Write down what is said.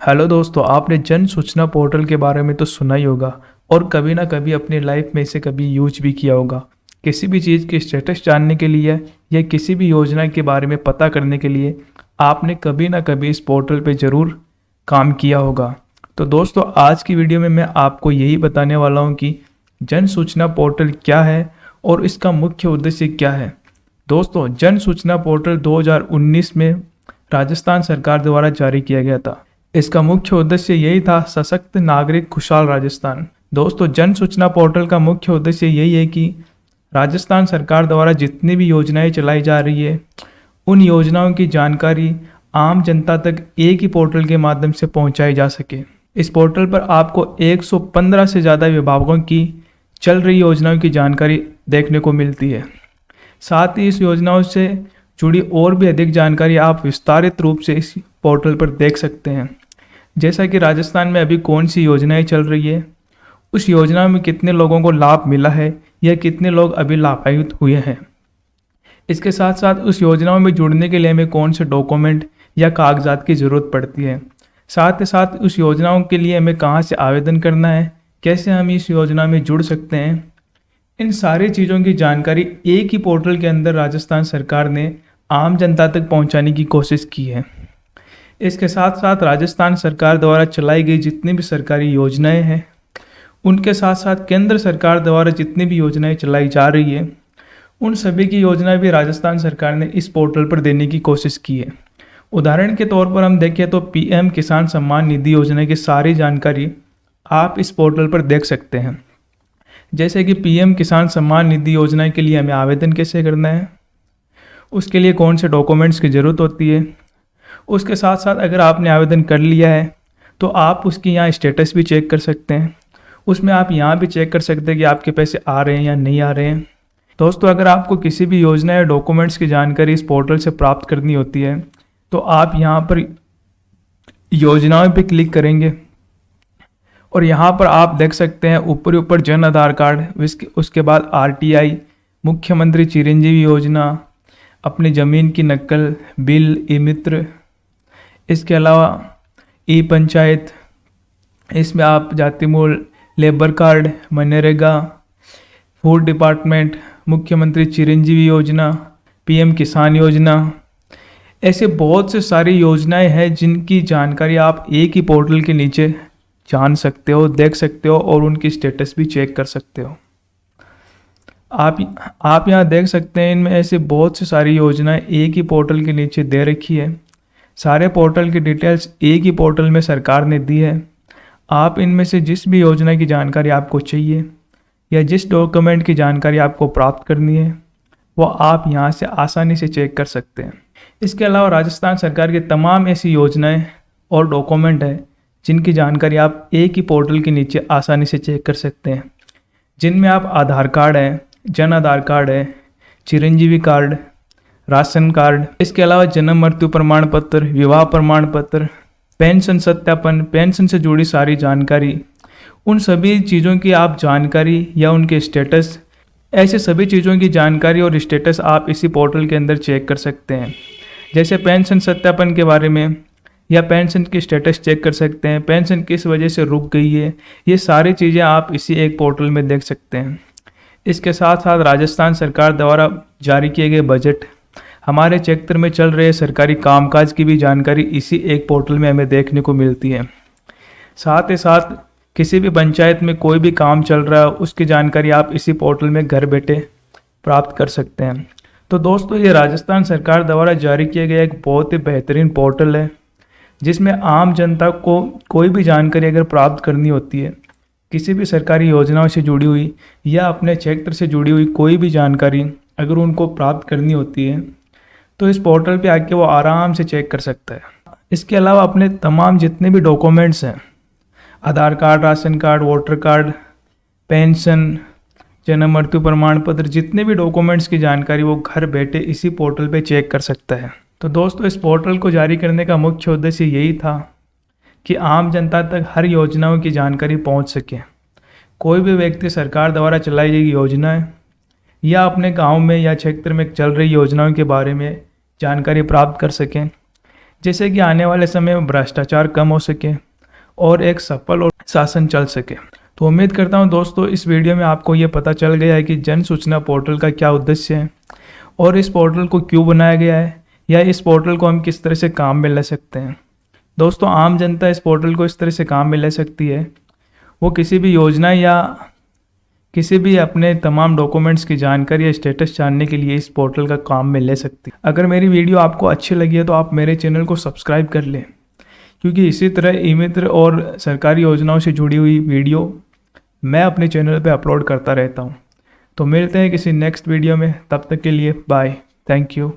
Hello दोस्तों, आपने जन सूचना पोर्टल के बारे में तो सुना ही होगा और कभी ना कभी अपनी लाइफ में इसे कभी यूज भी किया होगा। किसी भी चीज़ की स्टेटस जानने के लिए या किसी भी योजना के बारे में पता करने के लिए आपने कभी ना कभी इस पोर्टल पे ज़रूर काम किया होगा। तो दोस्तों, आज की वीडियो में मैं आपको यही बताने वाला हूँ कि जन सूचना पोर्टल क्या है और इसका मुख्य उद्देश्य क्या है। दोस्तों, जन सूचना पोर्टल 2019 में राजस्थान सरकार द्वारा जारी किया गया था। इसका मुख्य उद्देश्य यही था, सशक्त नागरिक खुशहाल राजस्थान। दोस्तों, जन सूचना पोर्टल का मुख्य उद्देश्य यही है कि राजस्थान सरकार द्वारा जितनी भी योजनाएं चलाई जा रही है उन योजनाओं की जानकारी आम जनता तक एक ही पोर्टल के माध्यम से पहुंचाई जा सके। इस पोर्टल पर आपको 115 से ज़्यादा विभागों की चल रही योजनाओं की जानकारी देखने को मिलती है। साथ ही इस योजनाओं से जुड़ी और भी अधिक जानकारी आप विस्तारित रूप से इस पोर्टल पर देख सकते हैं। जैसा कि राजस्थान में अभी कौन सी योजनाएं चल रही है, उस योजना में कितने लोगों को लाभ मिला है या कितने लोग अभी लाभान्वित हुए हैं। इसके साथ साथ उस योजनाओं में जुड़ने के लिए हमें कौन से डॉक्यूमेंट या कागजात की ज़रूरत पड़ती है। साथ ही साथ उस योजनाओं के लिए हमें कहाँ से आवेदन करना है, कैसे हम इस योजना में जुड़ सकते हैं। इन सारी चीज़ों की जानकारी एक ही पोर्टल के अंदर राजस्थान सरकार ने आम जनता तक पहुंचाने की कोशिश की है। इसके साथ साथ राजस्थान सरकार द्वारा चलाई गई जितनी भी सरकारी योजनाएं हैं, उनके साथ साथ केंद्र सरकार द्वारा जितनी भी योजनाएं चलाई जा रही है, उन सभी की योजनाएं भी राजस्थान सरकार ने इस पोर्टल पर देने की कोशिश की है। उदाहरण के तौर पर हम देखें तो पीएम किसान सम्मान निधि योजना की सारी जानकारी आप इस पोर्टल पर देख सकते हैं। जैसे कि पीएम किसान सम्मान निधि योजना के लिए हमें आवेदन कैसे करना है, उसके लिए कौन से डॉक्यूमेंट्स की ज़रूरत होती है। उसके साथ साथ अगर आपने आवेदन कर लिया है तो आप उसकी यहाँ स्टेटस भी चेक कर सकते हैं। उसमें आप यहाँ भी चेक कर सकते हैं कि आपके पैसे आ रहे हैं या नहीं आ रहे हैं। दोस्तों, अगर आपको किसी भी योजना या डॉक्यूमेंट्स की जानकारी इस पोर्टल से प्राप्त करनी होती है तो आप यहाँ पर योजनाओं पे क्लिक करेंगे और यहाँ पर आप देख सकते हैं ऊपर जन आधार कार्ड, उसके बाद आरटीआई, मुख्यमंत्री चिरंजीवी योजना, अपनी ज़मीन की नकल, बिल, ई मित्र, इसके अलावा ई पंचायत, इसमें आप जाति मूल, labour card, MNREGA, food department, मुख्यमंत्री चिरंजीवी योजना, पीएम किसान योजना, ऐसे बहुत से सारी योजनाएं हैं जिनकी जानकारी आप एक ही पोर्टल के नीचे जान सकते हो, देख सकते हो और उनकी स्टेटस भी चेक कर सकते हो। आप यहाँ देख सकते हैं इनमें ऐसे बहुत से सारी योजनाएं एक ही पोर्टल के नीचे दे रखी है। सारे पोर्टल की डिटेल्स एक ही पोर्टल में सरकार ने दी है। आप इनमें से जिस भी योजना की जानकारी आपको चाहिए या जिस डॉक्यूमेंट की जानकारी आपको प्राप्त करनी है वो आप यहाँ से आसानी से चेक कर सकते हैं। इसके अलावा राजस्थान सरकार की तमाम ऐसी योजनाएं और डॉक्यूमेंट हैं जिनकी जानकारी आप एक ही पोर्टल के नीचे आसानी से चेक कर सकते हैं, जिनमें आप आधार कार्ड है, जन आधार कार्ड है, चिरंजीवी कार्ड, राशन कार्ड, इसके अलावा जन्म मृत्यु प्रमाण पत्र, विवाह प्रमाण पत्र, पेंशन सत्यापन, पेंशन से जुड़ी सारी जानकारी, उन सभी चीज़ों की आप जानकारी या उनके स्टेटस, ऐसे सभी चीज़ों की जानकारी और स्टेटस आप इसी पोर्टल के अंदर चेक कर सकते हैं। जैसे पेंशन सत्यापन के बारे में या पेंशन की स्टेटस चेक कर सकते हैं, पेंशन किस वजह से रुक गई है, ये सारी चीज़ें आप इसी एक पोर्टल में देख सकते हैं। इसके साथ साथ राजस्थान सरकार द्वारा जारी किए गए बजट, हमारे क्षेत्र में चल रहे सरकारी कामकाज की भी जानकारी इसी एक पोर्टल में हमें देखने को मिलती है। साथ ही साथ किसी भी पंचायत में कोई भी काम चल रहा है उसकी जानकारी आप इसी पोर्टल में घर बैठे प्राप्त कर सकते हैं। तो दोस्तों, ये राजस्थान सरकार द्वारा जारी किया गया एक बहुत ही बेहतरीन पोर्टल है जिसमें आम जनता को कोई भी जानकारी अगर प्राप्त करनी होती है, किसी भी सरकारी योजनाओं से जुड़ी हुई या अपने क्षेत्र से जुड़ी हुई कोई भी जानकारी अगर उनको प्राप्त करनी होती है तो इस पोर्टल पे आके वो आराम से चेक कर सकता है। इसके अलावा अपने तमाम जितने भी डॉक्यूमेंट्स हैं, Aadhaar card, ration card, voter card, pension, जन्म मृत्यु प्रमाण पत्र, जितने भी डॉक्यूमेंट्स की जानकारी वो घर बैठे इसी पोर्टल पे चेक कर सकता है। तो दोस्तों, इस पोर्टल को जारी करने का मुख्य उद्देश्य यही था कि आम जनता तक हर योजनाओं की जानकारी पहुंच सके। कोई भी व्यक्ति सरकार द्वारा चलाई गई योजनाएं या अपने गांव में या क्षेत्र में चल रही योजनाओं के बारे में जानकारी प्राप्त कर सकें। जिससे कि आने वाले समय में भ्रष्टाचार कम हो सके और एक सफल और शासन चल सके। तो उम्मीद करता हूँ दोस्तों इस वीडियो में आपको ये पता चल गया है कि जन सूचना पोर्टल का क्या उद्देश्य है और इस पोर्टल को क्यों बनाया गया है, या इस पोर्टल को हम किस तरह से काम में ले सकते हैं। दोस्तों आम जनता इस पोर्टल को इस तरह से काम में ले सकती है, वो किसी भी योजना या किसी भी अपने तमाम डॉक्यूमेंट्स की जानकारी या स्टेटस जानने के लिए इस पोर्टल का काम में ले सकती है। अगर मेरी वीडियो आपको अच्छी लगी है तो आप मेरे चैनल को सब्सक्राइब कर लें, क्योंकि इसी तरह ई मित्र और सरकारी योजनाओं से जुड़ी हुई वीडियो मैं अपने चैनल पे अपलोड करता रहता हूँ। तो मिलते हैं किसी नेक्स्ट वीडियो में, तब तक के लिए बाय, थैंक यू।